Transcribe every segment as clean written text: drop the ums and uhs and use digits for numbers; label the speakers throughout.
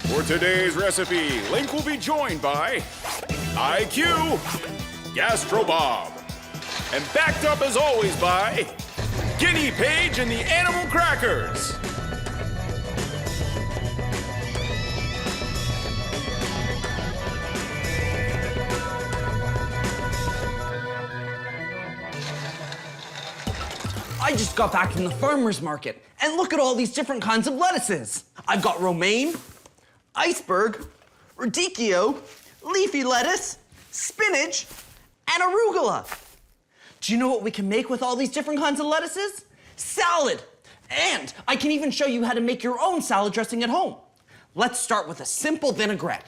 Speaker 1: For today's recipe, Link will be joined by IQ, GastroBob, and backed up as always by Guinea Page and the Animal Crackers.
Speaker 2: I just got back from the farmer's market, and look at all these different kinds of lettuces. I've got romaine, iceberg, radicchio, leafy lettuce, spinach, and arugula. Do you know what we can make with all these different kinds of lettuces? Salad! And I can even show you how to make your own salad dressing at home. Let's start with a simple vinaigrette.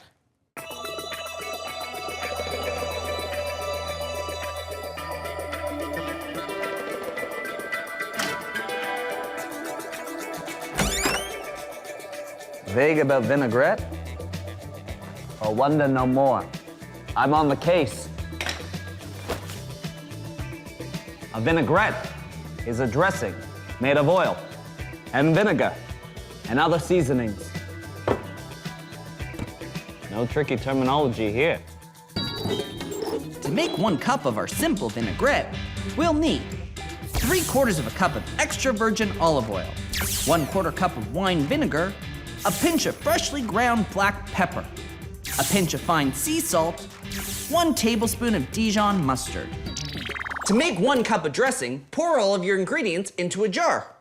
Speaker 3: Vague about vinaigrette? Or wonder no more? I'm on the case. A vinaigrette is a dressing made of oil and vinegar and other seasonings. No tricky terminology here.
Speaker 2: To make 1 cup of our simple vinaigrette, we'll need 3/4 of a cup of extra virgin olive oil, 1/4 cup of wine vinegar, a pinch of freshly ground black pepper, a pinch of fine sea salt, 1 tablespoon of Dijon mustard. To make 1 cup of dressing, pour all of your ingredients into a jar.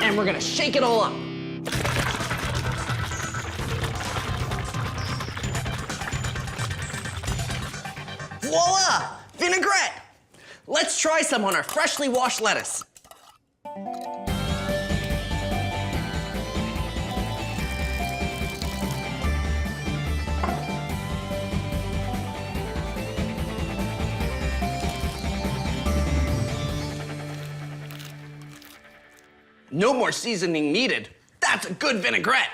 Speaker 2: And we're gonna shake it all up. Voila! Vinaigrette! Let's try some on our freshly washed lettuce. No more seasoning needed. That's a good vinaigrette.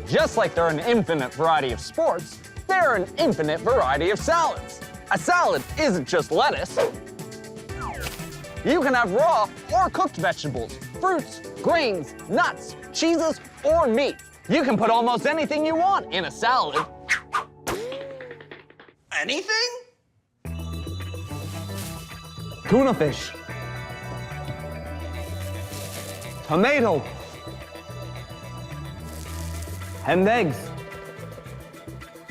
Speaker 3: Just like there are an infinite variety of sports, there are an infinite variety of salads. A salad isn't just lettuce. You can have raw or cooked vegetables, fruits, grains, nuts, cheeses, or meat. You can put almost anything you want in a salad.
Speaker 2: Anything?
Speaker 3: Tuna fish, tomato, and eggs,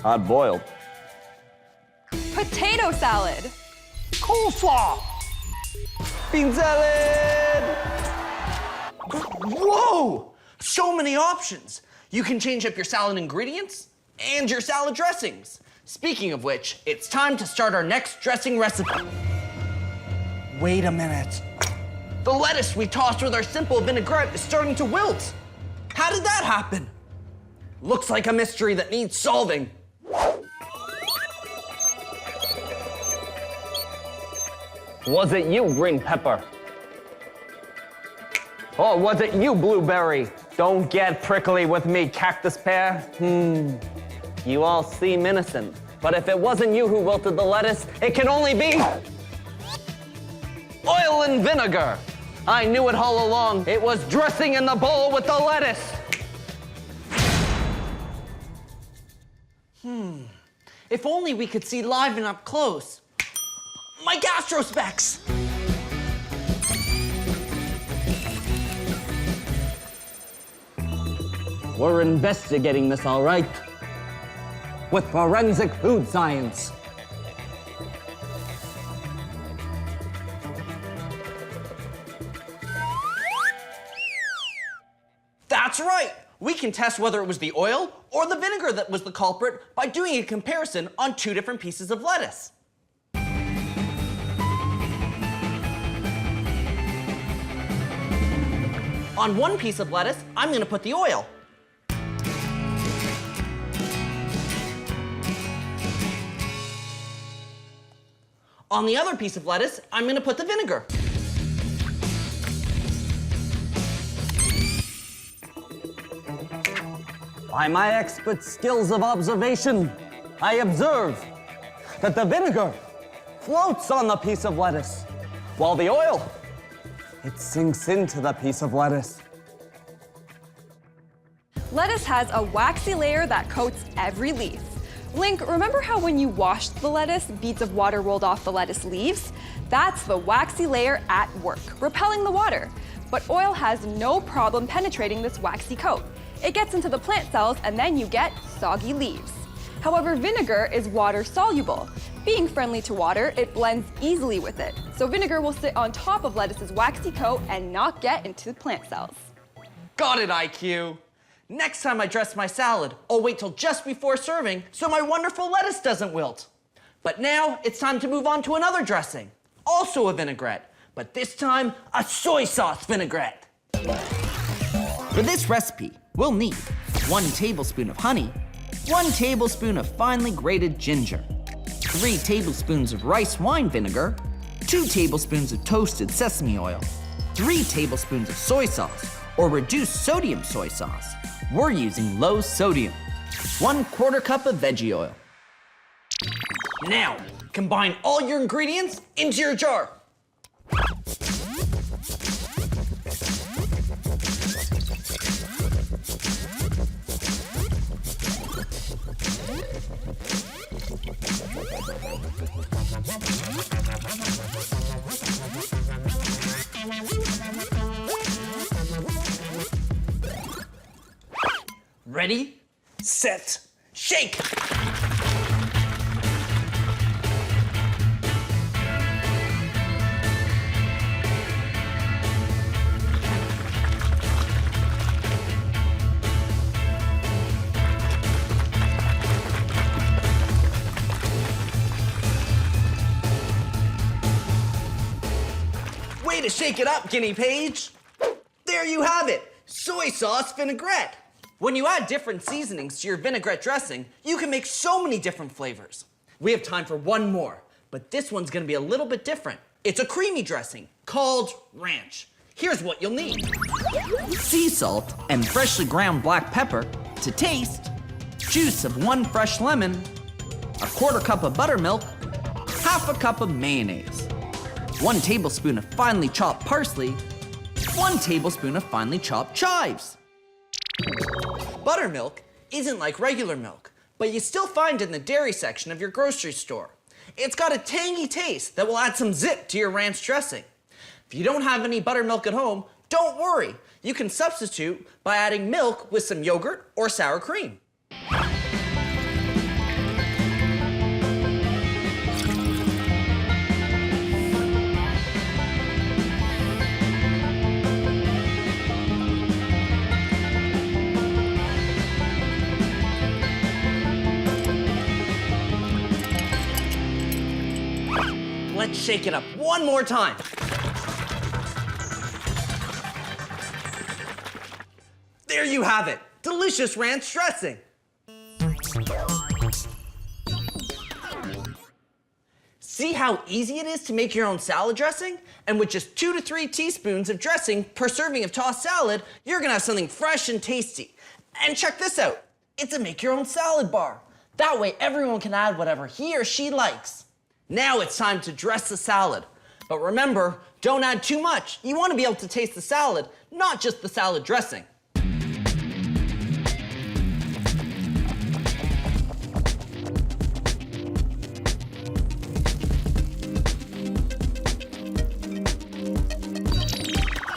Speaker 3: hard boiled.
Speaker 4: Potato salad.
Speaker 3: Coleslaw, bean salad.
Speaker 2: Whoa! So many options. You can change up your salad ingredients and your salad dressings. Speaking of which, it's time to start our next dressing recipe. Wait a minute. The lettuce we tossed with our simple vinaigrette is starting to wilt. How did that happen? Looks like a mystery that needs solving.
Speaker 3: Was it you, green pepper? Or was it you, blueberry? Don't get prickly with me, cactus pear. You all seem innocent. But if it wasn't you who wilted the lettuce, it can only be oil and vinegar. I knew it all along. It was dressing in the bowl with the lettuce.
Speaker 2: If only we could see live and up close. My gastro specs!
Speaker 3: We're investigating this, all right? With forensic food science.
Speaker 2: That's right! We can test whether it was the oil or the vinegar that was the culprit by doing a comparison on 2 different pieces of lettuce. On 1 piece of lettuce, I'm gonna put the oil. On the other piece of lettuce, I'm gonna put the vinegar.
Speaker 3: By my expert skills of observation, I observe that the vinegar floats on the piece of lettuce, while the oil, it sinks into the piece of lettuce.
Speaker 4: Lettuce has a waxy layer that coats every leaf. Link, remember how when you washed the lettuce, beads of water rolled off the lettuce leaves? That's the waxy layer at work, repelling the water. But oil has no problem penetrating this waxy coat. It gets into the plant cells and then you get soggy leaves. However, vinegar is water soluble. Being friendly to water, it blends easily with it. So vinegar will sit on top of lettuce's waxy coat and not get into plant cells.
Speaker 2: Got it, IQ. Next time I dress my salad, I'll wait till just before serving so my wonderful lettuce doesn't wilt. But now it's time to move on to another dressing, also a vinaigrette, but this time a soy sauce vinaigrette. For this recipe, we'll need 1 tablespoon of honey, 1 tablespoon of finely grated ginger, 3 tablespoons of rice wine vinegar, 2 tablespoons of toasted sesame oil, 3 tablespoons of soy sauce, or reduced sodium soy sauce. We're using low sodium. 1/4 cup of veggie oil. Now, combine all your ingredients into your jar. Ready, set, shake! Way to shake it up, guinea page! There you have it, soy sauce vinaigrette. When you add different seasonings to your vinaigrette dressing, you can make so many different flavors. We have time for one more, but this one's gonna be a little bit different. It's a creamy dressing called ranch. Here's what you'll need. Sea salt and freshly ground black pepper to taste, juice of 1 fresh lemon, 1/4 cup of buttermilk, 1/2 cup of mayonnaise, 1 tablespoon of finely chopped parsley, 1 tablespoon of finely chopped chives. Buttermilk isn't like regular milk, but you still find it in the dairy section of your grocery store. It's got a tangy taste that will add some zip to your ranch dressing. If you don't have any buttermilk at home, don't worry. You can substitute by adding milk with some yogurt or sour cream. Let's shake it up one more time. There you have it, delicious ranch dressing. See how easy it is to make your own salad dressing? And with just 2 to 3 teaspoons of dressing per serving of tossed salad, you're gonna have something fresh and tasty. And check this out, it's a make your own salad bar. That way everyone can add whatever he or she likes. Now it's time to dress the salad. But remember, don't add too much. You want to be able to taste the salad, not just the salad dressing.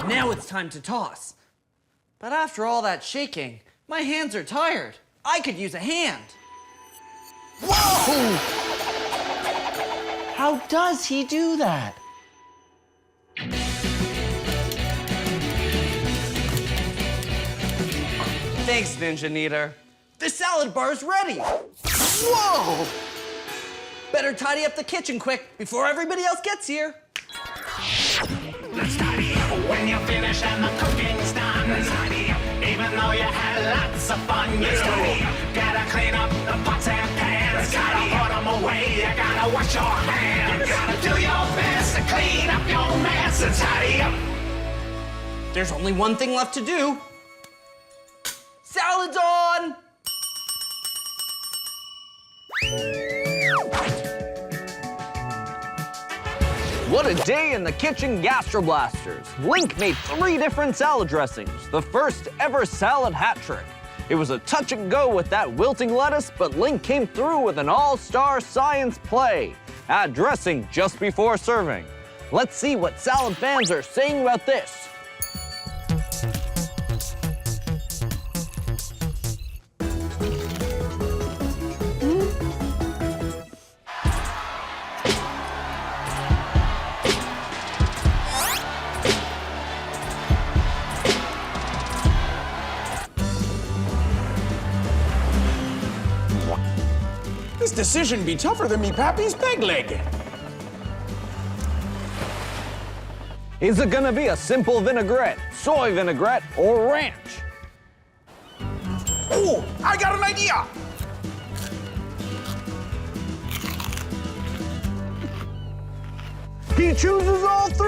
Speaker 2: Now it's time to toss. But after all that shaking, my hands are tired. I could use a hand. Whoa! How does he do that? Thanks, Ninja Kneader. The salad bar's ready. Whoa! Better tidy up the kitchen quick before everybody else gets here.
Speaker 5: Let's tidy up when you're finished and the cooking's done. Let's tidy up, even though you had lots of fun. You gotta clean up the pots and pans. Gotta put them away, you gotta wash your hands. You gotta do your best to clean up your mess and tidy up.
Speaker 2: There's only one thing left to do. Salad's on!
Speaker 3: What a day in the kitchen, GastroBlasters. Link made 3 different salad dressings, the first ever salad hat trick. It was a touch and go with that wilting lettuce, but Link came through with an all-star science play. Add dressing just before serving. Let's see what salad fans are saying about this.
Speaker 1: This decision be tougher than me pappy's peg leg.
Speaker 3: Is it gonna be a simple vinaigrette, soy vinaigrette, or ranch?
Speaker 1: Oh, I got an idea.
Speaker 3: He chooses all 3!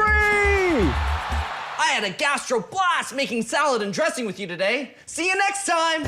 Speaker 2: I had a gastro blast making salad and dressing with you today. See you next time.